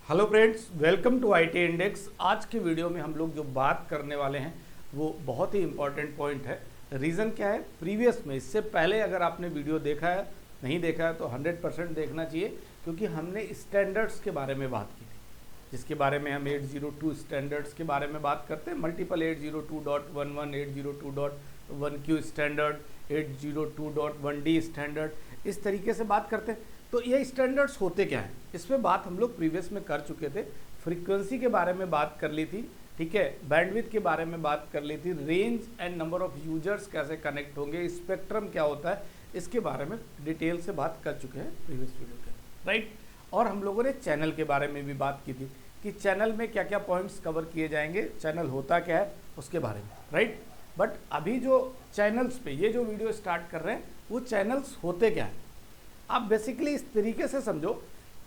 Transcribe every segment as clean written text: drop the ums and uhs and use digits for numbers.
Hello friends, welcome to IT index. आज के video में हम लोग जो बात करने वाले हैं वो बहुत ही इंपॉर्टेंट पॉइंट है। रीज़न क्या है, प्रीवियस में इससे पहले अगर आपने वीडियो देखा है, नहीं देखा है तो 100% देखना चाहिए, क्योंकि हमने स्टैंडर्ड्स के बारे में बात की थी, जिसके बारे में हम 802 स्टैंडर्ड्स के बारे में बात करते हैं। Multiple 802.11, 802.1Q standard, 802.1D standard, इस तरीके से बात करते हैं। तो ये स्टैंडर्ड्स होते क्या हैं, इस पे बात हम लोग प्रीवियस में कर चुके थे। फ्रीक्वेंसी के बारे में बात कर ली थी, ठीक है, बैंडविड्थ के बारे में बात कर ली थी, range and number of users कैसे कनेक्ट होंगे, स्पेक्ट्रम क्या होता है, इसके बारे में डिटेल से बात कर चुके हैं प्रीवियस वीडियो के, राइट। और हम लोगों ने चैनल के बारे में भी बात की थी कि चैनल में क्या क्या पॉइंट्स कवर किए जाएंगे, चैनल होता क्या है उसके बारे में, राइट। बट अभी जो चैनल्स पे ये जो वीडियो स्टार्ट कर रहे हैं वो चैनल्स होते क्या है, आप बेसिकली इस तरीके से समझो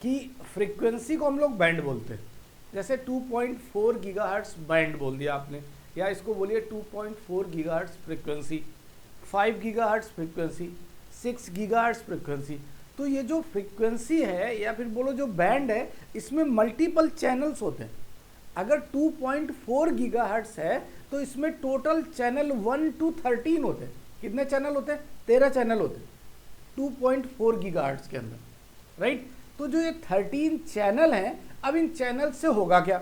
कि फ्रीक्वेंसी को हम लोग बैंड बोलते हैं। जैसे 2.4 गीगाहर्ट्ज़ बैंड बोल दिया आपने, या इसको बोलिए 2.4 gigahertz frequency, 5 gigahertz frequency, 6 gigahertz frequency. तो ये जो फ्रीक्वेंसी है या फिर बोलो जो बैंड है, इसमें मल्टीपल चैनल्स होते हैं। अगर 2.4 गीगाहर्ट्ज़ है तो इसमें टोटल चैनल 1 to 13 होते हैं। कितने चैनल होते हैं? 13 चैनल होते हैं 2.4 गीगाहर्ट्ज़ के अंदर, राइट। तो जो ये 13 चैनल हैं, अब इन चैनल से होगा क्या,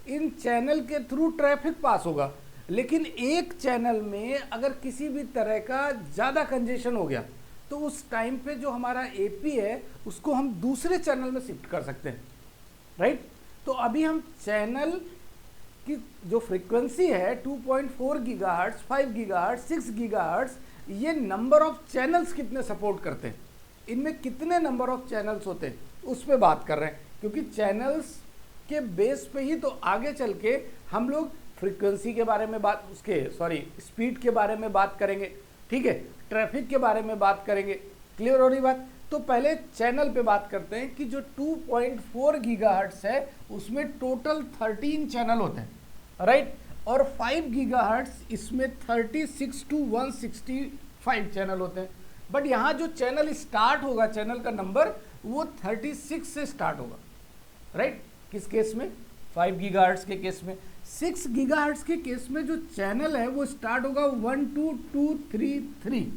इन चैनल के थ्रू ट्रैफिक पास होगा। लेकिन एक चैनल में अगर किसी भी तरह का ज़्यादा कंजेशन हो गया तो उस टाइम पे जो हमारा एपी है उसको हम दूसरे चैनल में शिफ्ट कर सकते हैं, राइट। तो अभी हम चैनल की जो फ्रीक्वेंसी है 2.4 गीगाहर्ट्ज़, 5 गीगाहर्ट्ज़, 6 गीगाहर्ट्ज़, ये नंबर ऑफ चैनल्स कितने सपोर्ट करते हैं, इनमें कितने नंबर ऑफ चैनल्स होते हैं उस पर बात कर रहे हैं। क्योंकि चैनल्स के बेस पे ही तो आगे चल के हम लोग फ्रीक्वेंसी के बारे में बात, स्पीड के बारे में बात करेंगे, ठीक है, ट्रैफिक के बारे में बात करेंगे। क्लियर हो रही बात? तो पहले चैनल पे बात करते हैं कि जो 2.4 गीगाहर्ट्ज़ है उसमें टोटल 13 चैनल होते हैं, राइट। और 5 गीगाहर्ट्ज़ इसमें 36 to 165 चैनल होते हैं। बट यहाँ जो चैनल स्टार्ट होगा, चैनल का नंबर वो 36 से स्टार्ट होगा, राइट। किस केस में? 5 गीगाहर्ट्ज़ के केस में। 6 गीगाहर्ट्ज़ के केस में जो चैनल है वो स्टार्ट होगा 1 2 2 3 3,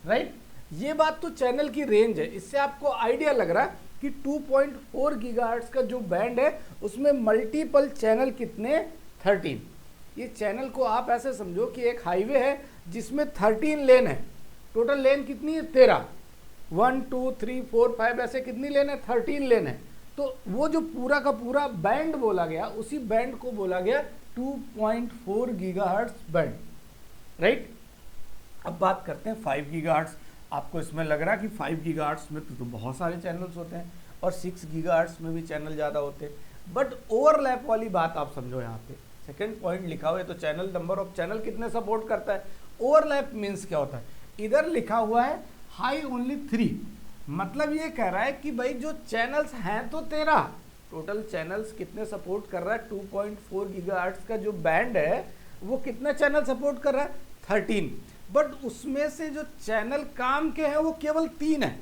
राइट। ये बात तो चैनल की रेंज है, इससे आपको आइडिया लग रहा है कि 2.4 गीगाहर्ट्ज़ का जो बैंड है उसमें मल्टीपल चैनल कितने? 13। ये चैनल को आप ऐसे समझो कि एक हाईवे है जिसमें 13 लेन है। टोटल लेन कितनी है? 13। 1 2 3 4 5 ऐसे कितनी लेन है? 13 लेन है। तो वो जो पूरा का पूरा बैंड बोला गया, उसी बैंड को बोला गया 2.4 गीगाहर्ट्ज़ बैंड, राइट। अब बात करते हैं 5 गीगाहर्ट्ज़। आपको इसमें लग रहा है कि 5 गीगाहर्ट्ज़ में तो बहुत सारे चैनल्स होते हैं और 6 गीगाहर्ट्ज़ में भी चैनल ज़्यादा होते हैं। बट ओवरलैप वाली बात आप समझो, यहाँ पे सेकेंड पॉइंट लिखा हुआ है तो चैनल, नंबर ऑफ चैनल कितने सपोर्ट करता है। ओवरलैप मीन्स क्या होता है? इधर लिखा हुआ है हाई ओनली 3, मतलब ये कह रहा है कि भाई जो चैनल्स हैं तो 13, टोटल चैनल्स कितने सपोर्ट कर रहा है? 2.4 गीगाहर्ट्ज़ का जो बैंड है वो कितना चैनल सपोर्ट कर रहा है? 13। बट उसमें से जो चैनल काम के हैं वो केवल 3 है,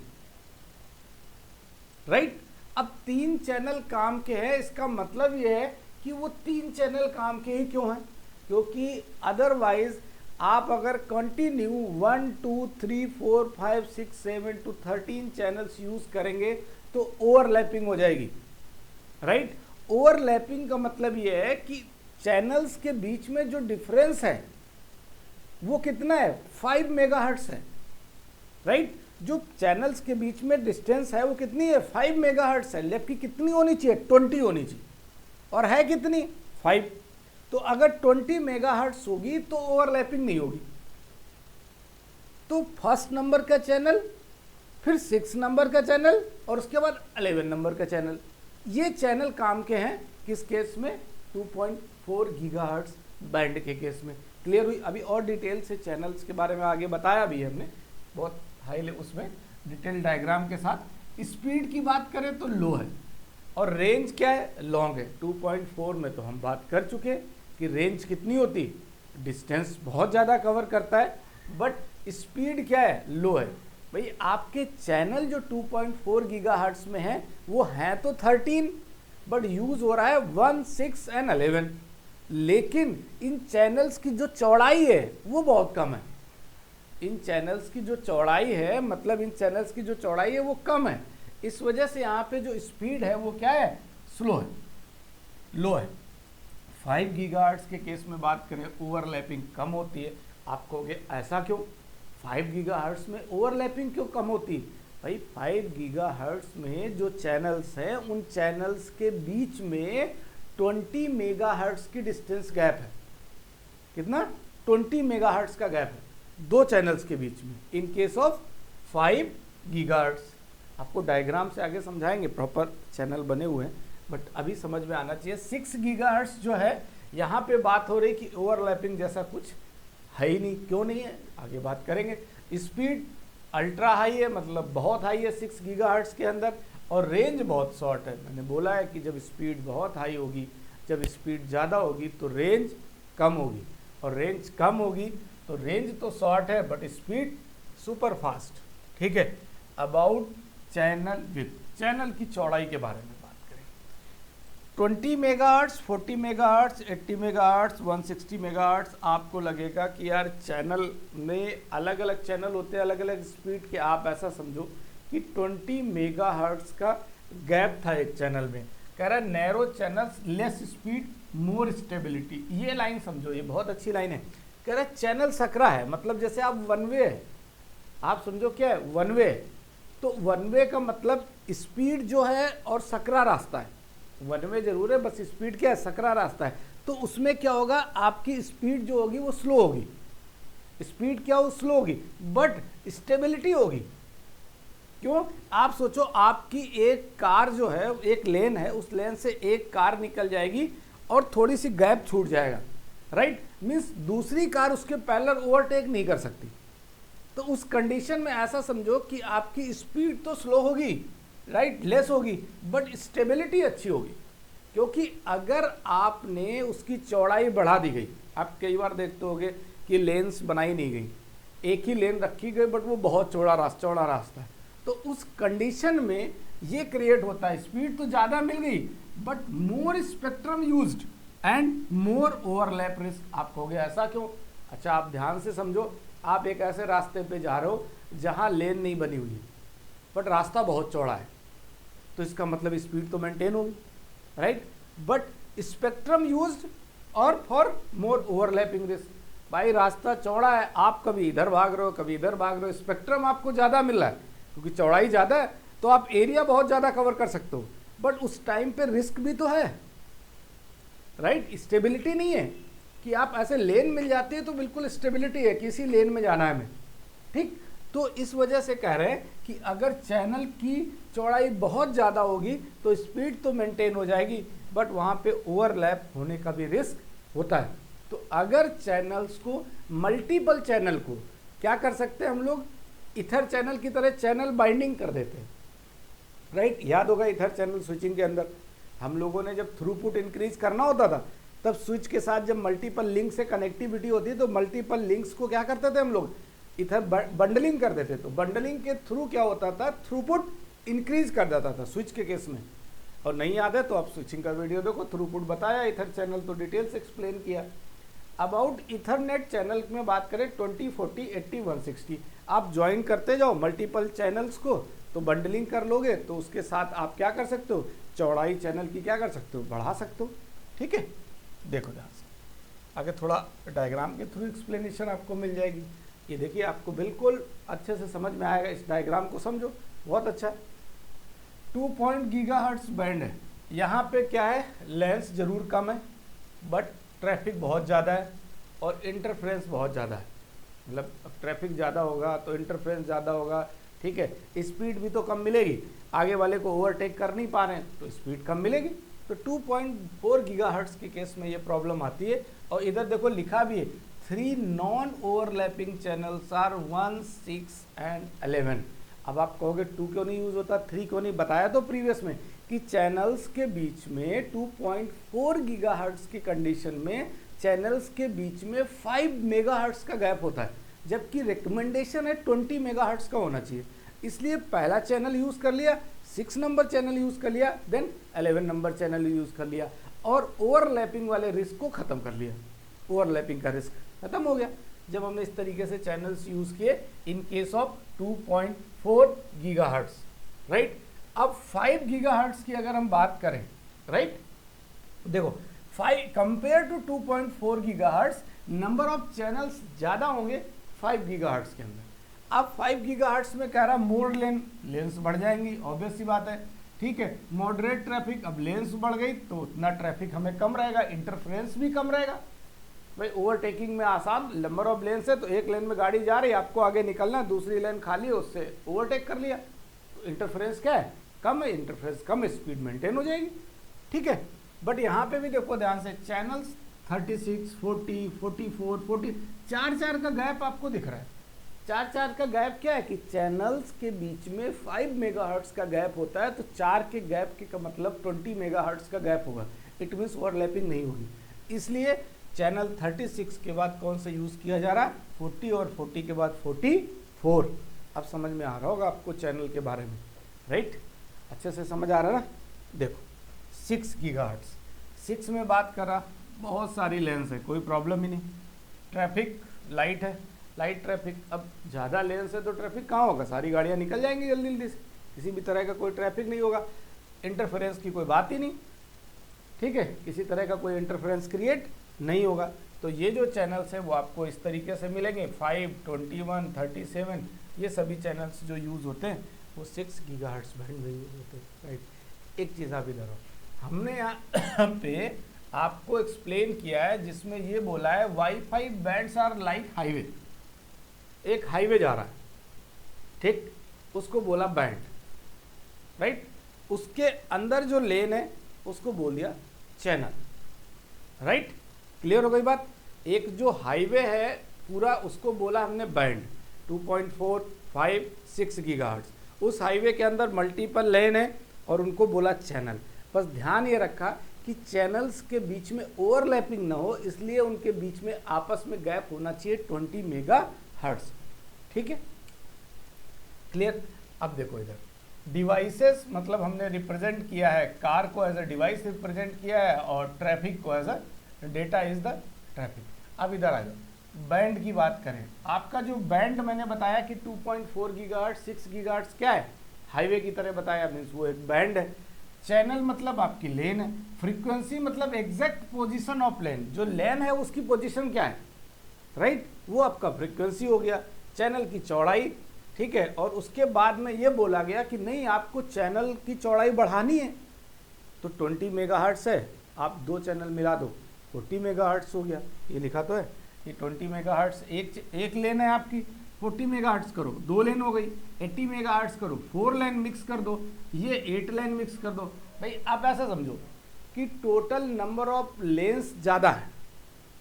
राइट। अब 3 चैनल काम के हैं, इसका मतलब ये है कि वो 3 चैनल काम के ही क्यों हैं? क्योंकि अदरवाइज आप अगर कंटिन्यू 1 2 3 4 5 6 7 to 13 चैनल्स यूज करेंगे तो ओवरलैपिंग हो जाएगी, राइट। ओवरलैपिंग का मतलब ये है कि चैनल्स के बीच में जो डिफरेंस है वो कितना है? 5 मेगाहर्ट्ज़ है, राइट। जो चैनल्स के बीच में डिस्टेंस है वो कितनी है? 5 मेगाहर्ट्ज़ है। लेफ्ट की कितनी होनी चाहिए? 20 होनी चाहिए, और है कितनी? 5। तो अगर 20 मेगाहर्ट्ज़ होगी तो ओवरलैपिंग नहीं होगी। तो फर्स्ट नंबर का चैनल, फिर 6 नंबर का चैनल, और उसके बाद 11 नंबर का चैनल, ये चैनल काम के हैं किस केस में? 2.4 गीगाहर्ट्ज़ बैंड के केस में। क्लियर हुई? अभी और डिटेल से चैनल्स के बारे में आगे बताया भी हमने, बहुत हाई उसमें डिटेल डायग्राम के साथ। स्पीड की बात करें तो लो है, और रेंज क्या है? लॉन्ग है। 2.4 में तो हम बात कर चुके हैं कि रेंज कितनी होती, डिस्टेंस बहुत ज़्यादा कवर करता है, बट स्पीड क्या है? लो है। भाई आपके चैनल जो 2.4 गीगाहर्ट्ज़ में है वो हैं तो 13, बट यूज हो रहा है 1, 6 एंड 11। लेकिन इन चैनल्स की जो चौड़ाई है वो बहुत कम है। इन चैनल्स की जो चौड़ाई है, मतलब इन चैनल्स की जो चौड़ाई है वो कम है। इस वजह से यहाँ पे जो स्पीड है वो क्या है, स्लो है, लो है। 5 गीगाहर्ट्ज के केस में बात करें ओवरलैपिंग कम होती है। आप कहोगे ऐसा क्यों, 5 गीगाहर्ट्ज में ओवरलैपिंग क्यों कम होती है? भाई 5 गीगाहर्ट्ज में जो चैनल्स हैं उन चैनल्स के बीच में 20 मेगाहर्ट्ज की डिस्टेंस गैप है। कितना? 20 मेगाहर्ट्ज का गैप है दो चैनल्स के बीच में, इन केस ऑफ 5 गीगाहर्ट्ज। आपको डायग्राम से आगे समझाएंगे, प्रॉपर चैनल बने हुए हैं, बट अभी समझ में आना चाहिए। 6 गीगाहर्ट्ज जो है यहाँ पे बात हो रही कि ओवरलैपिंग जैसा कुछ है ही नहीं। क्यों नहीं है, आगे बात करेंगे। स्पीड अल्ट्रा हाई है, मतलब बहुत हाई है 6 गीगाहर्ट्ज के अंदर, और रेंज बहुत शॉर्ट है। मैंने बोला है कि जब स्पीड बहुत हाई होगी, जब स्पीड ज़्यादा होगी तो रेंज कम होगी, और रेंज कम होगी तो रेंज तो शॉर्ट है बट स्पीड सुपर फास्ट। ठीक है, अबाउट चैनल विड्थ, चैनल की चौड़ाई के बारे में बात करें। 20 मेगाहर्ट्ज, 40 मेगाहर्ट्ज, 80 मेगाहर्ट्ज, 160 मेगाहर्ट्ज। आपको लगेगा कि यार चैनल में अलग अलग चैनल होते हैं, अलग अलग स्पीड के। आप ऐसा समझो कि 20 मेगाहर्ट्ज का गैप था एक चैनल में। कह रहा है narrow channels less speed more stability. ये लाइन समझो, ये बहुत अच्छी लाइन है। कह रहा है चैनल सकरा है, मतलब जैसे आप वन वे है, आप समझो क्या है, वन वे। तो वन वे का मतलब स्पीड जो है और सकरा रास्ता है। वन वे जरूर है, बस स्पीड क्या है, सकरा रास्ता है। तो उसमें क्या होगा, आपकी स्पीड जो होगी वो स्लो होगी। स्पीड क्या हो, स्लो होगी, बट स्टेबिलिटी होगी। क्यों? आप सोचो आपकी एक कार जो है, एक लेन है, उस लेन से एक कार निकल जाएगी और थोड़ी सी गैप छूट जाएगा, राइट। मीन्स दूसरी कार उसके पैरेलल ओवरटेक नहीं कर सकती। तो उस कंडीशन में ऐसा समझो कि आपकी स्पीड तो स्लो होगी, राइट, लेस होगी, बट स्टेबिलिटी अच्छी होगी। क्योंकि अगर आपने उसकी चौड़ाई बढ़ा दी गई, आप कई बार देखते होगे कि लेन्स बनाई नहीं गई, एक ही लेन रखी गई बट वो बहुत चौड़ा रास्ता है। तो उस कंडीशन में ये क्रिएट होता है, स्पीड तो ज़्यादा मिल गई but more spectrum used and more overlap risk. आप कहोगे ऐसा क्यों? अच्छा, आप ध्यान से समझो। आप एक ऐसे रास्ते पे जा रहे हो जहाँ लेन नहीं बनी हुई है बट रास्ता बहुत चौड़ा है, तो इसका मतलब स्पीड तो मेंटेन होगी, राइट, बट स्पेक्ट्रम यूज्ड और फॉर मोर ओवरलैपिंग रिस्क। भाई रास्ता चौड़ा है, आप कभी इधर भाग रहे हो कभी इधर भाग रहे हो, स्पेक्ट्रम आपको ज़्यादा मिल रहा है क्योंकि चौड़ाई ज़्यादा है, तो आप एरिया बहुत ज़्यादा कवर कर सकते हो, बट उस टाइम पे रिस्क भी तो है, राइट। स्टेबिलिटी नहीं है कि आप ऐसे लेन मिल जाती है तो बिल्कुल स्टेबिलिटी है कि इसी लेन में जाना है हमें, ठीक। तो इस वजह से कह रहे हैं कि अगर चैनल की चौड़ाई बहुत ज़्यादा होगी तो स्पीड तो मेंटेन हो जाएगी बट वहाँ पे ओवरलैप होने का भी रिस्क होता है। तो अगर चैनल्स को, मल्टीपल चैनल को क्या कर सकते हैं हम लोग, इथर चैनल की तरह चैनल बाइंडिंग कर देते हैं, राइट। याद होगा इथर चैनल स्विचिंग के अंदर हम लोगों ने जब थ्रूपुट इंक्रीज करना होता था तब स्विच के साथ जब मल्टीपल लिंक से कनेक्टिविटी होती है तो मल्टीपल लिंक्स को क्या करते थे हम लोग, इधर बंडलिंग कर देते। तो बंडलिंग के थ्रू क्या होता था, थ्रूपुट इंक्रीज कर देता था स्विच के केस में। और नहीं याद है तो आप स्विचिंग का वीडियो देखो, थ्रूपुट बताया, इथर चैनल तो डिटेल से एक्सप्लेन किया। अबाउट इथरनेट चैनल में बात करें 20, 40, 80, 160, आप ज्वाइन करते जाओ मल्टीपल चैनल्स को, तो बंडलिंग कर लोगे तो उसके साथ आप क्या कर सकते हो, चौड़ाई चैनल की क्या कर सकते हो, बढ़ा सकते हो, ठीक है। देखो ध्यान से, आगे थोड़ा डायग्राम के थ्रू एक्सप्लेनेशन आपको मिल जाएगी। ये देखिए आपको बिल्कुल अच्छे से समझ में आएगा, इस डायग्राम को समझो, बहुत अच्छा। 2 गीगाहर्ट्ज बैंड है, यहाँ पे क्या है, लेंस जरूर कम है बट ट्रैफिक बहुत ज़्यादा है और इंटरफ्रेंस बहुत ज़्यादा है। मतलब ट्रैफिक ज़्यादा होगा तो इंटरफ्रेंस ज़्यादा होगा, ठीक है। स्पीड भी तो कम मिलेगी, आगे वाले को ओवरटेक कर नहीं पा रहे हैं तो स्पीड कम मिलेगी। तो 2.4 गीगाहर्ट्ज के केस में ये प्रॉब्लम आती है। और इधर देखो लिखा भी है 3 non overlapping channels are 1, 6 and 11। अब आप कहोगे 2 क्यों नहीं यूज़ होता, 3 क्यों नहीं, बताया तो प्रीवियस में कि चैनल्स के बीच में 2.4 गीगाहर्ट्ज की कंडीशन में चैनल्स के बीच में 5 मेगाहर्ट्ज का गैप होता है, जबकि रिकमेंडेशन है 20 मेगाहर्ट्ज का होना चाहिए। इसलिए पहला चैनल यूज़ कर लिया, 6 नंबर चैनल यूज़ कर लिया, देन 11 नंबर चैनल यूज़ कर लिया और ओवरलैपिंग वाले रिस्क को ख़त्म कर लिया। ओवरलैपिंग का रिस्क ख़त्म हो गया जब हमने इस तरीके से चैनल्स यूज़ किए in case of 2.4 gigahertz, right. अब 5 गीगाहर्ट्ज़ की अगर हम बात करें, राइट, देखो 5 compare to 2.4 gigahertz number of channels ज़्यादा होंगे 5 गीगाहर्ट्ज़ के अंदर। अब 5 गीगाहर्ट्ज़ में कह रहा मोर लेंस बढ़ जाएंगी, ऑब्वियस सी बात है, ठीक है। मॉडरेट ट्रैफिक, अब लेंस बढ़ गई तो उतना ट्रैफिक हमें कम रहेगा, इंटरफेरेंस भी कम रहेगा। भाई ओवरटेकिंग में आसान, नंबर ऑफ लेन्स है तो एक लेन में गाड़ी जा रही है, आपको आगे निकलना है, दूसरी लेन खाली है, उससे ओवरटेक कर लिया तो इंटरफेरेंस क्या है, कम है, इंटरफेरेंस कम, स्पीड मेंटेन हो जाएगी, ठीक है। बट यहाँ पे भी देखो ध्यान से, चैनल्स 36, 40, 44, 40, 4 का गैप आपको दिख रहा है। 4 का गैप क्या है कि चैनल्स के बीच में 5 मेगाहर्ट्ज़ का गैप होता है, तो 4 के गैप के का मतलब 20 मेगाहर्ट्ज़ का गैप होगा। इट मीन्स ओवरलैपिंग नहीं होगी, इसलिए चैनल 36 के बाद कौन सा यूज़ किया जा रहा है, 40, और 40 के बाद 44। अब समझ में आ रहा होगा आपको चैनल के बारे में, राइट, अच्छे से समझ आ रहा है ना। देखो 6 गीगाहर्ट्ज़, 6 में बात कर रहा, बहुत सारी लेंस है, कोई प्रॉब्लम ही नहीं, ट्रैफिक लाइट है, लाइट ट्रैफिक, अब ज़्यादा लेंस है तो ट्रैफिक कहाँ होगा, सारी गाड़ियाँ निकल जाएंगी जल्दी जल्दी से, किसी भी तरह का कोई ट्रैफिक नहीं होगा, इंटरफेरेंस की कोई बात ही नहीं, ठीक है, किसी तरह का कोई इंटरफेरेंस क्रिएट नहीं होगा। तो ये जो चैनल्स है वो आपको इस तरीके से मिलेंगे, 5, 21, 37, ये सभी चैनल्स जो यूज़ होते हैं वो 6 गीगाहर्ट्ज़ बैंड में यूज़ होते हैं, राइट। एक चीज़ आप इधर हो, हमने यहाँ पे आपको एक्सप्लेन किया है जिसमें ये बोला है WiFi bands are like highway, एक हाईवे जा रहा है, ठीक, उसको बोला बैंड, राइट, उसके अंदर जो लेन है उसको बोल दिया चैनल, राइट, क्लियर हो गई बात। एक जो हाईवे है पूरा उसको बोला हमने बैंड, 2.4, 5, 6 गीगाहर्ट्ज़, उस हाईवे के अंदर मल्टीपल लेन है और उनको बोला चैनल। बस ध्यान ये रखा कि चैनल्स के बीच में ओवरलैपिंग ना हो, इसलिए उनके बीच में आपस में गैप होना चाहिए 20 मेगाहर्ट्ज़, ठीक है, क्लियर। अब देखो इधर डिवाइसेस, मतलब हमने रिप्रेजेंट किया है, कार को एज अ डिवाइस रिप्रेजेंट किया है और ट्रैफिक को as a data is the traffic. अब इधर आ जाओ, बैंड की बात करें, आपका जो बैंड मैंने बताया कि 2.4 गीगाहर्ट्ज़, 6 गीगाहर्ट्ज़ क्या है, हाईवे की तरह बताया, मीन्स वो एक बैंड है। चैनल मतलब आपकी लेन है, फ्रीक्वेंसी मतलब एग्जैक्ट पोजीशन ऑफ लेन, जो लेन है उसकी पोजीशन क्या है, राइट, वो आपका फ्रीक्वेंसी हो गया। चैनल की चौड़ाई, ठीक है, और उसके बाद में ये बोला गया कि नहीं आपको चैनल की चौड़ाई बढ़ानी है तो 20 मेगाहर्ट्ज़ है, आप 2 चैनल मिला दो, 40 मेगाहर्ट्ज़ हो गया, ये लिखा तो है, ये 20 मेगाहर्ट्ज़, एक लेन है आपकी, 40 मेगाहर्ट्ज़ करो, 2 लेन हो गई, 80 मेगाहर्ट्ज़ करो, 4 लेन मिक्स कर दो, ये 8 लेन मिक्स कर दो। भाई आप ऐसा समझो कि टोटल नंबर ऑफ लेन्स ज़्यादा है,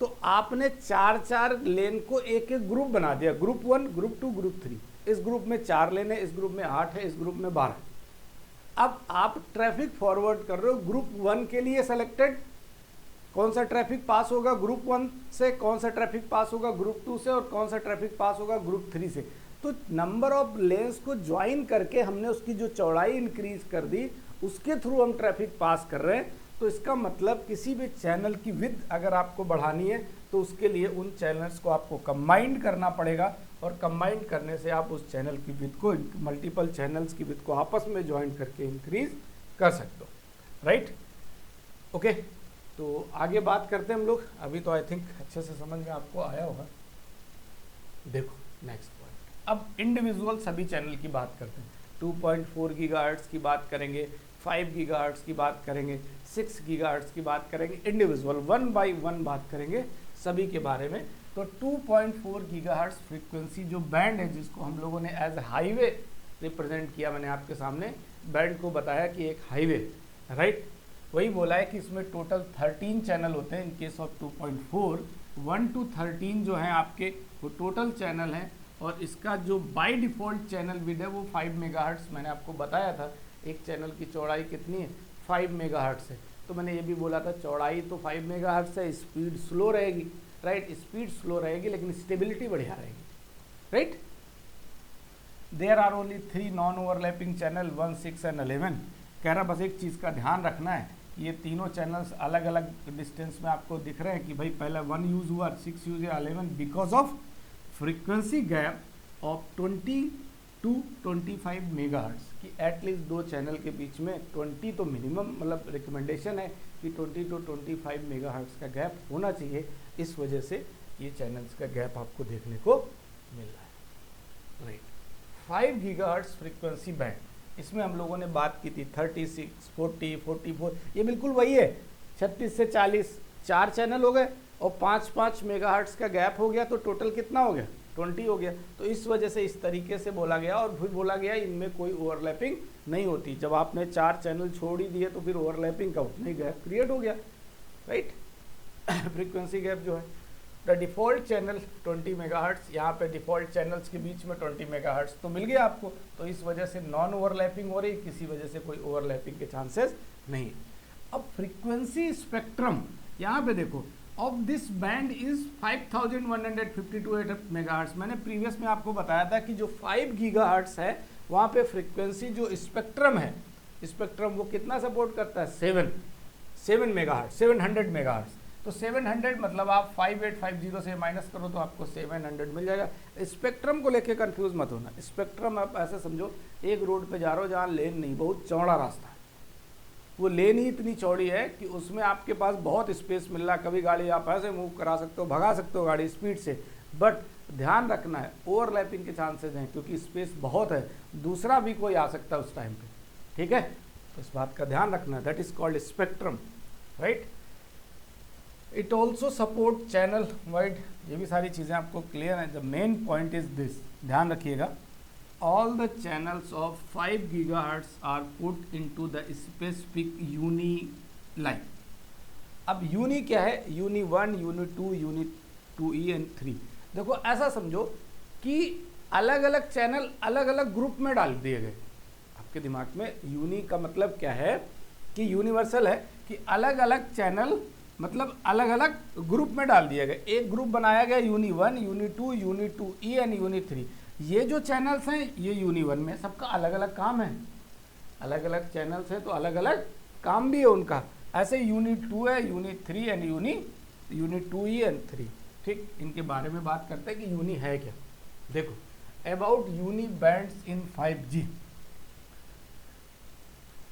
तो आपने 4 लेन को एक ग्रुप बना दिया, ग्रुप 1, ग्रुप 2, ग्रुप 3, इस ग्रुप में 4 लेन है, इस ग्रुप में 8 है, इस ग्रुप में 12। अब आप ट्रैफिक फॉरवर्ड कर रहे हो ग्रुप 1 के लिए सेलेक्टेड, कौन सा ट्रैफिक पास होगा ग्रुप 1 से, कौन सा ट्रैफिक पास होगा ग्रुप 2 से, और कौन सा ट्रैफिक पास होगा ग्रुप 3 से। तो नंबर ऑफ लेन्स को ज्वाइन करके हमने उसकी जो चौड़ाई इंक्रीज कर दी, उसके थ्रू हम ट्रैफिक पास कर रहे हैं। तो इसका मतलब किसी भी चैनल की विड्थ अगर आपको बढ़ानी है तो उसके लिए उन चैनल्स को आपको कंबाइंड करना पड़ेगा, और कंबाइंड करने से आप उस चैनल की विड्थ को, मल्टीपल चैनल्स की विड्थ को आपस में ज्वाइन करके इंक्रीज कर सकते हो, राइट, ओके। तो आगे बात करते हैं हम लोग, अभी तो आई थिंक अच्छे से समझ में आपको आया होगा। देखो नेक्स्ट पॉइंट, अब इंडिविजुअल सभी चैनल की बात करते हैं, 2.4 गीगाहर्ट्ज़ की बात करेंगे, 5 गीगाहर्ट्ज़ की बात करेंगे, 6 गीगाहर्ट्ज़ की बात करेंगे, इंडिविजुअल 1 बाय 1 बात करेंगे सभी के बारे में। तो 2.4 गीगाहर्ट्ज़ फ्रीक्वेंसी जो बैंड है, जिसको हम लोगों ने एज हाईवे रिप्रेजेंट किया, मैंने आपके सामने बैंड को बताया कि एक हाईवे, राइट, वही बोला है कि इसमें टोटल 13 चैनल होते हैं। इन केस ऑफ 2.4, 1 to 13 जो हैं आपके वो टोटल चैनल हैं, और इसका जो बाय डिफ़ॉल्ट चैनल विड्थ है वो 5 मेगाहर्ट्ज़ मैंने आपको बताया था। एक चैनल की चौड़ाई कितनी है, 5 मेगाहर्ट्ज़ है। तो मैंने ये भी बोला था चौड़ाई तो 5 मेगाहर्ट्ज़ है, स्पीड स्लो रहेगी, राइट, स्पीड स्लो रहेगी लेकिन स्टेबिलिटी बढ़िया रहेगी, right. There are only 3 non overlapping channel 1, 6 and 11। कह रहा बस एक चीज़ का ध्यान रखना है, ये तीनों चैनल्स अलग अलग डिस्टेंस में आपको दिख रहे हैं कि भाई पहला 1 यूज़ हुआ, 6 यूज़ या 11, because of frequency gap of 20 to 25 megahertz कि एटलीस्ट दो चैनल के बीच में 20 तो मिनिमम मतलब रिकमेंडेशन है कि 20 टू 25 मेगाहर्ट्ज़ का गैप होना चाहिए। इस वजह से ये चैनल्स का गैप आपको देखने को मिल रहा है। राइट, 5 गीगाहर्ट्ज़ फ्रीक्वेंसी बैंड, इसमें हम लोगों ने बात की थी 36, 40, 44, ये बिल्कुल वही है। 36 से 40 4 चैनल हो गए और 5-5 मेगाहर्ट्ज़ का गैप हो गया, तो टोटल कितना हो गया? 20 हो गया। तो इस वजह से इस तरीके से बोला गया, और फिर बोला गया इनमें कोई ओवरलैपिंग नहीं होती। जब आपने 4 चैनल छोड़ ही दिए तो फिर ओवरलैपिंग का उतना ही गैप क्रिएट हो गया। राइट, फ्रीक्वेंसी गैप जो है, द डिफ़ॉल्ट चैनल 20 मेगाहर्ट्ज़, यहाँ पे डिफ़ॉल्ट चैनल्स के बीच में 20 मेगाहर्ट्ज़ तो मिल गया आपको। तो इस वजह से नॉन ओवरलैपिंग हो रही, किसी वजह से कोई ओवरलैपिंग के चांसेस नहीं। अब फ्रीक्वेंसी स्पेक्ट्रम यहाँ पे देखो, of this band is 5152 megahertz. मैंने प्रीवियस में आपको बताया था कि जो 5 गीगाहर्ट्ज़ है वहाँ पे फ्रीक्वेंसी जो स्पेक्ट्रम है, स्पेक्ट्रम वो कितना सपोर्ट करता है? 7 मेगाहर्ट्ज़, 700 मेगाहर्ट्ज़। तो 700 मतलब आप 5850 से माइनस करो तो आपको 700 मिल जाएगा। स्पेक्ट्रम को लेके कंफ्यूज मत होना। स्पेक्ट्रम आप ऐसे समझो, एक रोड पे जा रहे हो जहाँ लेन नहीं, बहुत चौड़ा रास्ता है, वो लेन ही इतनी चौड़ी है कि उसमें आपके पास बहुत स्पेस मिल रहा है। कभी गाड़ी आप ऐसे मूव करा सकते हो, भगा सकते हो गाड़ी स्पीड से, बट ध्यान रखना है ओवरलैपिंग के चांसेस हैं क्योंकि स्पेस बहुत है, दूसरा भी कोई आ सकता है उस टाइम पे। ठीक है, तो इस बात का ध्यान रखना है। That is called spectrum. Right, it also support channel wide. ये भी सारी चीज़ें आपको क्लियर हैं। The main point is this, ध्यान रखिएगा, all the channels of 5 gigahertz are put into the specific UNII line. अब यूनी क्या है? UNII 1, UNII 2, UNII 2E and 3। देखो ऐसा समझो कि अलग अलग चैनल अलग अलग ग्रुप में डाल दिए गए। आपके दिमाग में यूनी का मतलब क्या है कि यूनिवर्सल है कि अलग अलग चैनल मतलब अलग अलग ग्रुप में डाल दिए गए। एक ग्रुप बनाया गया UNII 1, UNII 2, UNII 2E and UNII 3। ये जो चैनल्स हैं ये यूनी 1 में सबका अलग अलग काम है, अलग अलग चैनल्स हैं तो अलग अलग काम भी है उनका। ऐसे यूनी 2 है, uni 3 and uni 2E and 3। ठीक, इनके बारे में बात करते हैं कि यूनी है क्या। देखो, about UNII bands in 5G,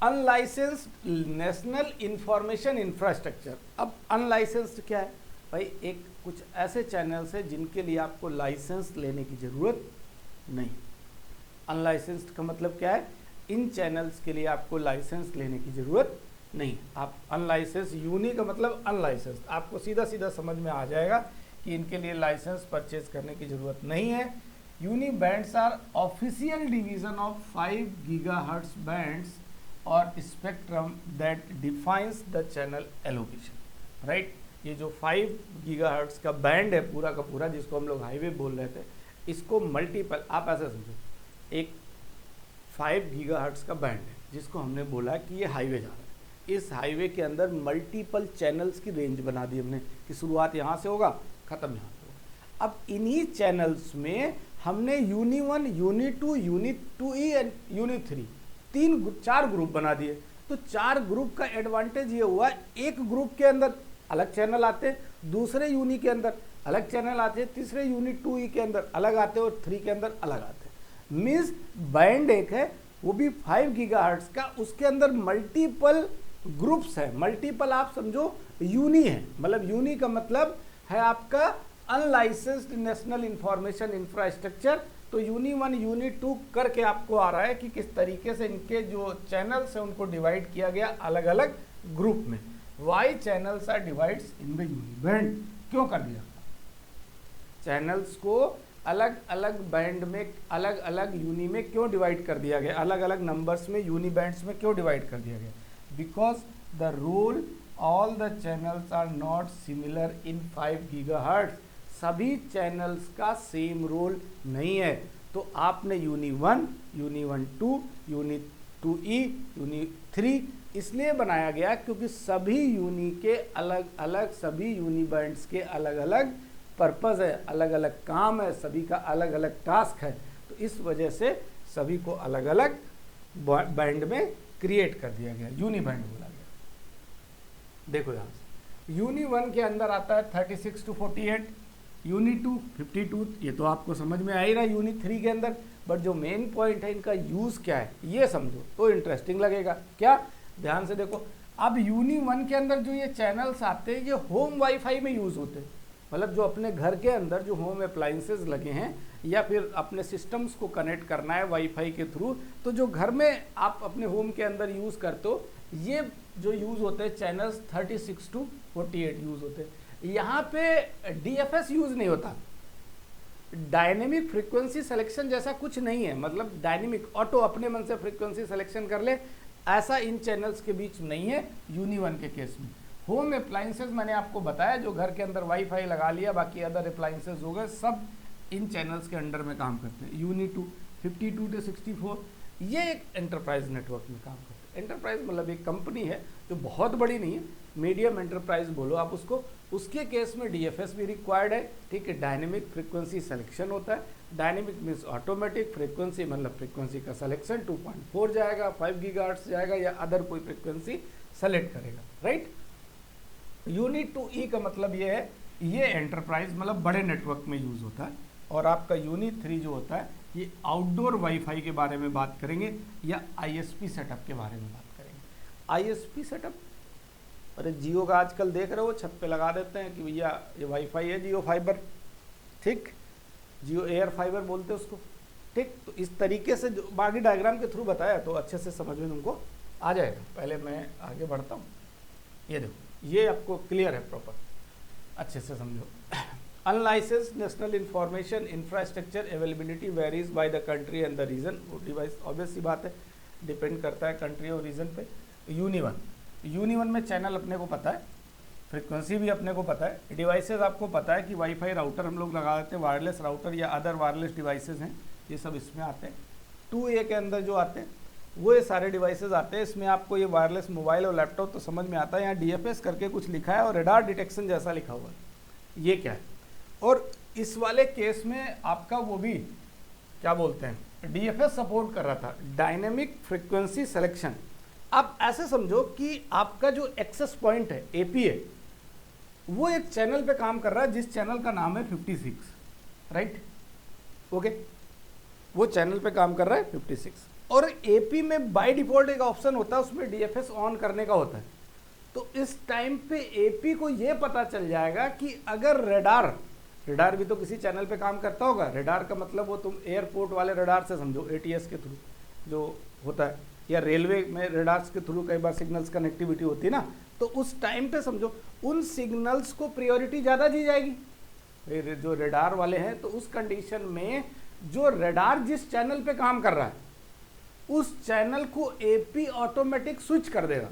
unlicensed national information infrastructure. अब अनलाइसेंस्ड क्या है भाई? एक कुछ ऐसे चैनल्स हैं जिनके लिए आपको लाइसेंस लेने की ज़रूरत नहीं। अनलाइसेंस्ड का मतलब क्या है? इन चैनल्स के लिए आपको लाइसेंस लेने की ज़रूरत नहीं। आप अनलाइसेंस, यूनी का मतलब अनलाइसेंस्ड, आपको सीधा सीधा समझ में आ जाएगा कि इनके लिए लाइसेंस परचेज करने की ज़रूरत नहीं है। UNII bands are official division of 5 gigahertz bands और spectrum that defines the channel allocation. Right, ये जो 5 गीगाहर्ट्ज़ का बैंड है पूरा का पूरा, जिसको हम लोग हाईवे बोल रहे थे, इसको मल्टीपल, आप ऐसा समझो, एक 5 गीगाहर्ट्ज़ का बैंड है जिसको हमने बोला कि ये हाईवे जा रहा है। इस हाईवे के अंदर मल्टीपल चैनल्स की रेंज बना दी हमने कि शुरुआत यहाँ से होगा, ख़त्म यहाँ से होगा। अब इन्हीं चैनल्स में हमने UNII 1, UNII 2, UNII 2E and UNII 3 4 group बना दिए। तो 4 ग्रुप का एडवांटेज ये हुआ, एक ग्रुप के अंदर अलग चैनल आते हैं, दूसरे यूनी के अंदर अलग चैनल आते हैं, तीसरे यूनी 2E के अंदर अलग आते हैं और 3 के अंदर अलग आते हैं। मीन्स बैंड एक है, वो भी 5 गीगाहर्ट्ज़ का, उसके अंदर मल्टीपल ग्रुप्स है। मल्टीपल आप समझो यूनी है, मतलब यूनी का मतलब है आपका अनलाइसेंस्ड नेशनल इंफॉर्मेशन इंफ्रास्ट्रक्चर। तो यूनी 1, यूनी 2 करके आपको आ रहा है कि किस तरीके से इनके जो चैनल्स हैं उनको डिवाइड किया गया अलग अलग ग्रुप में। Why channels are divides in the UNII band, क्यों कर दिया? चैनल्स को अलग अलग बैंड में, अलग अलग यूनी में क्यों डिवाइड कर दिया गया? अलग अलग नंबर्स में यूनी बैंड्स में क्यों डिवाइड कर दिया गया? Because the rule all the channels are not similar in 5 gigahertz. सभी चैनल्स का सेम रोल नहीं है। तो आपने uni 1, uni 1-2, uni 2E, uni 3 इसलिए बनाया गया क्योंकि सभी यूनी के अलग अलग, सभी यूनी बैंड्स के अलग अलग पर्पज़ है, अलग अलग काम है, सभी का अलग अलग टास्क है। तो इस वजह से सभी को अलग अलग बैंड में क्रिएट कर दिया गया, यूनी बैंड बोला गया। देखो यहाँ से यूनी 1 के अंदर आता है 36 to 48, यूनी 2 52, ये तो आपको समझ में आ ही रहा है यूनी 3 के अंदर। बट जो मेन पॉइंट है इनका यूज़ क्या है ये समझो तो इंटरेस्टिंग लगेगा। क्या, ध्यान से देखो, अब यूनी 1 के अंदर जो ये चैनल्स आते हैं ये होम वाईफाई में यूज़ होते हैं, मतलब जो अपने घर के अंदर जो होम अप्लाइंसेस लगे हैं या फिर अपने सिस्टम्स को कनेक्ट करना है वाईफाई के थ्रू, तो जो घर में आप अपने होम के अंदर यूज़ करते हो ये जो यूज़ होते हैं चैनल्स 36 to 48 यूज़ होते हैं। यहाँ पे DFS यूज़ नहीं होता, डायनेमिक फ्रीक्वेंसी सिलेक्शन जैसा कुछ नहीं है, मतलब डायनेमिक ऑटो अपने मन से फ्रीक्वेंसी सिलेक्शन कर ले, ऐसा इन चैनल्स के बीच नहीं है यूनी 1 के केस में। होम अप्लाइंसेस मैंने आपको बताया जो घर के अंदर वाईफाई लगा लिया, बाकी अदर अप्लाइंसेस हो गए, सब इन चैनल्स के अंडर में काम करते हैं। यूनी 2 52 to 64 ये एक एंटरप्राइज नेटवर्क में काम करते हैं। एंटरप्राइज मतलब एक कंपनी है जो बहुत बड़ी नहीं है, मीडियम एंटरप्राइज बोलो आप उसको, उसके केस में DFS भी रिक्वायर्ड है, ठीक है। डायनेमिक फ्रीक्वेंसी सिलेक्शन होता है, डायनेमिक मीन्स ऑटोमेटिक, फ्रीक्वेंसी मतलब फ्रीक्वेंसी का सिलेक्शन 2.4 जाएगा, 5 गीगाहर्ट्ज़ जाएगा या अदर कोई फ्रीक्वेंसी सेलेक्ट करेगा, राइट। यूनिट 2E का मतलब ये है, ये एंटरप्राइज मतलब बड़े नेटवर्क में यूज़ होता है। और आपका यूनिट 3 जो होता है ये आउटडोर वाईफाई के बारे में बात करेंगे या ISP सेटअप के बारे में बात करेंगे। ISP सेटअप, अरे जियो का आजकल देख रहे हो छत पे लगा देते हैं कि भैया ये वाईफाई है जियो फाइबर, ठीक, जियो एयर फाइबर बोलते हैं उसको, ठीक। तो इस तरीके से जो बाकी डायग्राम के थ्रू बताया तो अच्छे से समझ में तुमको आ जाएगा। पहले मैं आगे बढ़ता हूँ, ये देखो ये आपको क्लियर है प्रॉपर, अच्छे से समझो। Unlicensed national information infrastructure availability varies by the country and the region, वो डिवाइस ऑब्वियस सी बात है डिपेंड करता है कंट्री और रीजन पे। यूनी 1 में चैनल अपने को पता है, फ्रीक्वेंसी भी अपने को पता है, डिवाइसेस आपको पता है कि वाईफाई राउटर हम लोग लगा देते हैं, वायरलेस राउटर या अदर वायरलेस डिवाइसेस हैं, ये सब इसमें आते हैं। 2A के अंदर जो आते हैं वो ये सारे डिवाइसेस आते हैं, इसमें आपको ये वायरलेस मोबाइल और लैपटॉप तो समझ में आता है। यहाँ DFS करके कुछ लिखा है और रेडार डिटेक्शन जैसा लिखा हुआ है, ये क्या है। और इस वाले केस में आपका वो भी क्या बोलते हैं DFS सपोर्ट कर रहा था, डायनेमिक फ्रीक्वेंसी सिलेक्शन। आप ऐसे समझो कि आपका जो एक्सेस पॉइंट है APA वो एक चैनल पे काम कर रहा है जिस चैनल का नाम है 56, राइट, ओके, वो चैनल पे काम कर रहा है 56। और AP में बाय डिफॉल्ट एक ऑप्शन होता है उसमें DFS ऑन करने का होता है। तो इस टाइम पे AP को ये पता चल जाएगा कि अगर रेडार भी तो किसी चैनल पे काम करता होगा। रेडार का मतलब वो तुम एयरपोर्ट वाले रेडार से समझो, ATS के थ्रू जो होता है, या रेलवे में रेडार्स के थ्रू कई बार सिग्नल्स कनेक्टिविटी होती है ना, तो उस टाइम पे समझो उन सिग्नल्स को प्रायोरिटी ज़्यादा दी जाएगी जो रेडार वाले हैं। तो उस कंडीशन में जो रेडार जिस चैनल पे काम कर रहा है उस चैनल को AP ऑटोमेटिक स्विच कर देगा,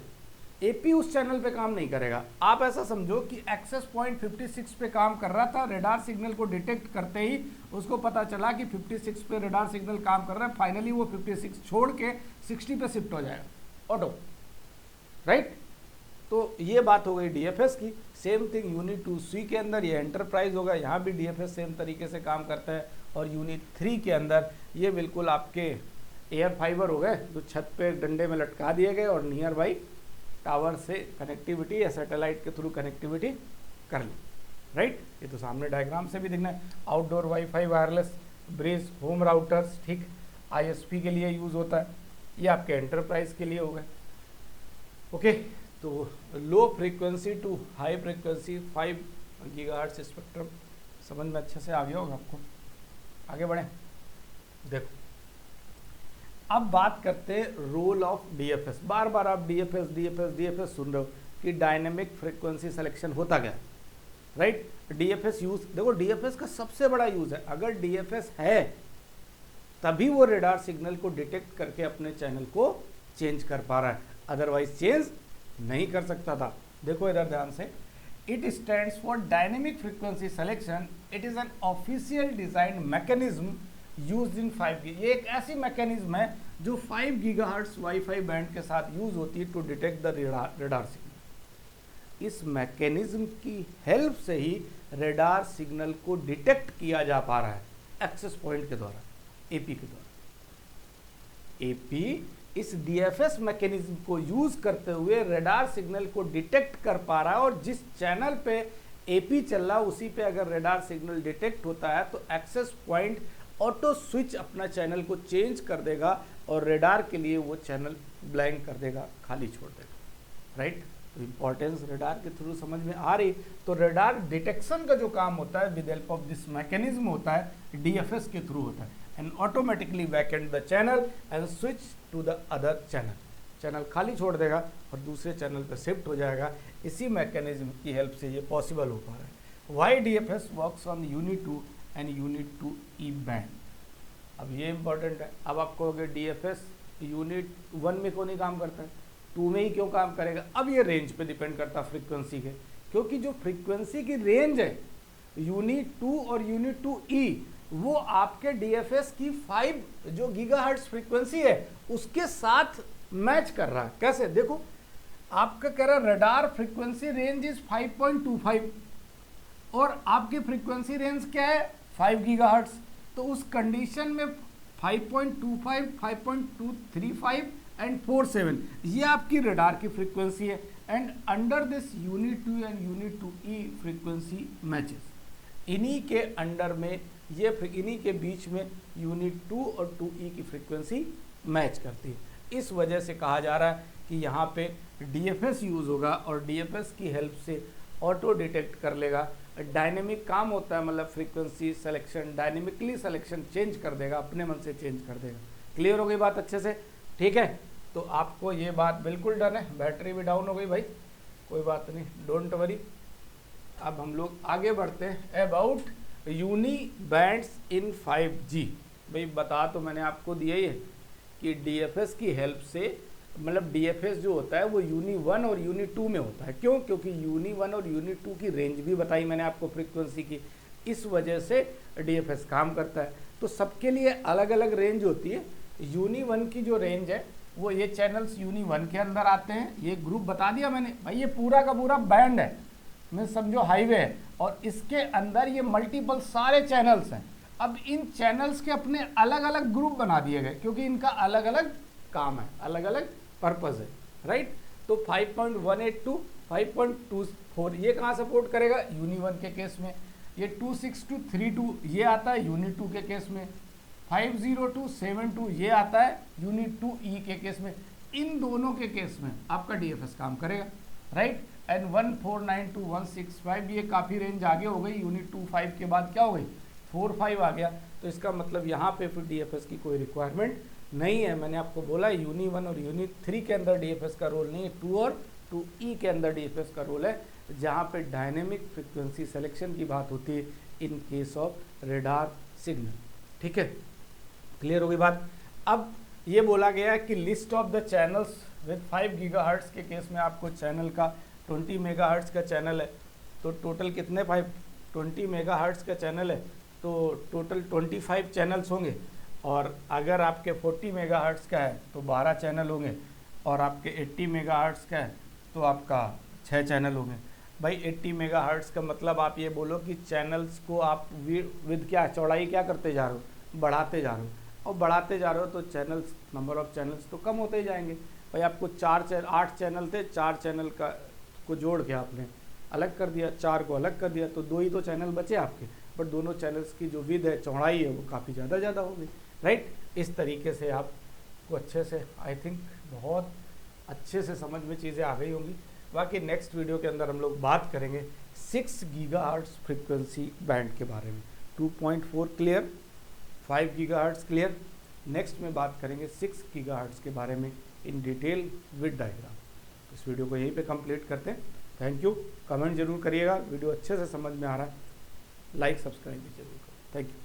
AP उस चैनल पे काम नहीं करेगा। आप ऐसा समझो कि एक्सेस पॉइंट 56 पे काम कर रहा था, रेडार सिग्नल को डिटेक्ट करते ही उसको पता चला कि 56 पे रेडार सिग्नल काम कर रहा है, फाइनली वो 56 छोड़ के 60 पे शिफ्ट हो जाएगा ऑटो, राइट। तो ये बात हो गई DFS की। सेम थिंग यूनिट 2C के अंदर ये एंटरप्राइज होगा, यहाँ भी DFS सेम तरीके से काम करता है। और यूनिट 3 के अंदर ये बिल्कुल आपके एयर फाइबर हो गए जो छत पे डंडे में लटका दिए गए और नियर बाई टावर से कनेक्टिविटी या सैटेलाइट के थ्रू कनेक्टिविटी कर ली, राइट। ये तो सामने डायग्राम से भी दिखना है। Outdoor wifi, wireless bridge, home routers, ठीक, ISP के लिए यूज़ होता है। ये आपके एंटरप्राइज के लिए हो गए, ओके। तो low frequency to high frequency 5 gigahertz spectrum समझ में अच्छे से आ गया होगा आपको। आगे बढ़ें, देखो अब बात करते हैं रोल ऑफ DFS। बार बार आप DFS सुन रहे हो कि डायनेमिक फ्रीक्वेंसी सिलेक्शन होता क्या, राइट। DFS यूज, देखो DFS का सबसे बड़ा यूज है, अगर DFS है तभी वो रेडार सिग्नल को डिटेक्ट करके अपने चैनल को चेंज कर पा रहा है, अदरवाइज चेंज नहीं कर सकता था। देखो इधर ध्यान से, it stands for dynamic frequency selection, it is an official design mechanism use in 5G। ये एक ऐसी मैकेनिज्म है जो 5 गीगाहर्ट्ज़ वाईफाई बैंड के साथ यूज होती है to detect the radar signal. इस मैकेनिज्म की हेल्प से ही रेडार सिग्नल को डिटेक्ट किया जा पा रहा है एक्सेस पॉइंट के द्वारा, AP के द्वारा। एपी इस डीएफएस मैकेनिज्म को यूज करते हुए रेडार सिग्नल को डिटेक्ट कर पा रहा है, और जिस चैनल पे एपी चल रहा है उसी पे अगर रेडार सिग्नल डिटेक्ट होता है तो एक्सेस पॉइंट ऑटो स्विच अपना चैनल को चेंज कर देगा और रेडार के लिए वो चैनल ब्लैंक कर देगा, खाली छोड़ देगा। राइट, तो इंपॉर्टेंस रेडार के थ्रू समझ में आ रही। तो रेडार डिटेक्शन का जो काम होता है with help of this mechanism होता है डीएफएस के थ्रू होता है, and automatically vacant the channel and switch to the other channel. Channel खाली छोड़ देगा और दूसरे चैनल पर शिफ्ट हो जाएगा। इसी मैकेनिज्म की हेल्प से ये पॉसिबल हो पा रहा है। Why DFS works on unit 2 and unit 2E band. अब ये इंपॉर्टेंट है। अब आप कहोगे डीएफएस यूनिट 1 में क्यों नहीं काम करता है, 2 में ही क्यों काम करेगा? अब ये रेंज पे डिपेंड करता है फ्रीक्वेंसी के, क्योंकि जो फ्रीक्वेंसी की रेंज है यूनिट 2 और यूनिट 2E वो आपके डीएफएस की 5 जो गीगाहर्ट्ज फ्रीक्वेंसी है उसके साथ मैच कर रहा है। कैसे? देखो, आपका कह रहा है रडार फ्रीक्वेंसी रेंज इज 5.25 और आपकी फ्रीक्वेंसी रेंज क्या है 5 गीगाहर्ट्ज। तो उस कंडीशन में 5.25, 5.235 एंड 47 ये आपकी रडार की फ्रीक्वेंसी है, and under this unit 2 and unit 2E frequency matches. इन्हीं के अंडर में ये इन्हीं के बीच में यूनिट 2 और 2E की फ्रीक्वेंसी मैच करती है। इस वजह से कहा जा रहा है कि यहाँ पे डीएफएस यूज़ होगा और डीएफएस की हेल्प से ऑटो डिटेक्ट कर लेगा। डायनेमिक काम होता है, मतलब frequency selection dynamically selection change कर देगा, अपने मन से चेंज कर देगा। क्लियर हो गई बात अच्छे से? ठीक है, तो आपको ये बात बिल्कुल डन है। बैटरी भी डाउन हो गई भाई, कोई बात नहीं, डोंट वरी। अब हम लोग आगे बढ़ते हैं about UNII bands in 5G। भाई बता तो मैंने आपको दिया ही है कि डीएफएस की हेल्प से, मतलब डीएफएस जो होता है वो यूनी 1 और यूनी 2 में होता है। क्यों? क्योंकि यूनी 1 और यूनी 2 की रेंज भी बताई मैंने आपको फ्रीक्वेंसी की, इस वजह से डीएफएस काम करता है। तो सबके लिए अलग अलग रेंज होती है। यूनी 1 की जो रेंज है वो ये चैनल्स यूनी 1 के अंदर आते हैं। ये ग्रुप बता दिया मैंने भाई, ये पूरा का पूरा बैंड है, मैं समझो हाईवे है, और इसके अंदर ये मल्टीपल सारे चैनल्स हैं। अब इन चैनल्स के अपने अलग अलग ग्रुप बना दिए गए क्योंकि इनका अलग अलग काम है, अलग अलग पर्पस है। राइट, तो 5.18 टू 5.24 ये कहाँ सपोर्ट करेगा? यूनी 1 के केस में। ये 26232 ये आता है यूनिट 2 के केस में। 50272 ये आता है यूनिट 2E के केस में। इन दोनों के केस में आपका डीएफएस काम करेगा। राइट, एंड 1492165 ये काफ़ी रेंज आगे हो गई। यूनिट 25 के बाद क्या हो गई? 45 आ गया। तो इसका मतलब यहाँ पे फिर डीएफएस की कोई रिक्वायरमेंट नहीं है। मैंने आपको बोला यूनी 1 और यूनिट 3 के अंदर डीएफएस का रोल नहीं है, 2 और 2E के अंदर डीएफएस का रोल है, जहाँ पे डायनेमिक फ्रीक्वेंसी सिलेक्शन की बात होती है in case of radar signal. ठीक है, क्लियर हो गई बात? अब ये बोला गया है कि list of the channels with 5 gigahertz के केस में आपको चैनल का 20 मेगाहर्ट्ज का चैनल है, तो टोटल कितने 20 मेगाहर्ट्ज का चैनल है तो टोटल 25 चैनल्स होंगे। और अगर आपके 40 मेगाहर्ट्ज का है तो 12 चैनल होंगे, और आपके 80 मेगाहर्ट्ज का है तो आपका 6 चैनल होंगे। भाई 80 मेगाहर्ट्ज का मतलब आप ये बोलो कि चैनल्स को आप विद क्या चौड़ाई क्या करते जा रहे हो? बढ़ाते जा रहे हो, और बढ़ाते जा रहे हो तो चैनल्स, नंबर ऑफ चैनल्स तो कम होते ही जाएंगे। भाई आपको 8 चैनल थे, 4 चैनल का को जोड़ के आपने अलग कर दिया, 4 को अलग कर दिया, तो 2 ही तो चैनल बचे आपके, बट दोनों चैनल्स की जो विड्थ है, चौड़ाई है, वो काफ़ी ज़्यादा होगी। राइट, इस तरीके से आपको अच्छे से, आई थिंक बहुत अच्छे से समझ में चीज़ें आ गई होंगी। बाकी नेक्स्ट वीडियो के अंदर हम लोग बात करेंगे 6 गीगाहर्ट्ज फ्रीक्वेंसी बैंड के बारे में। 2.4 क्लियर, 5 गीगाहर्ट्ज क्लियर। नेक्स्ट में बात करेंगे 6 गीगाहर्ट्ज के बारे में इन डिटेल विद डायग्राम। इस वीडियो को यहीं पे कंप्लीट करते हैं। Thank you. कमेंट जरूर करिएगा, वीडियो अच्छे से समझ में आ रहा है, लाइक सब्सक्राइब भी जरूर करें। Thank you.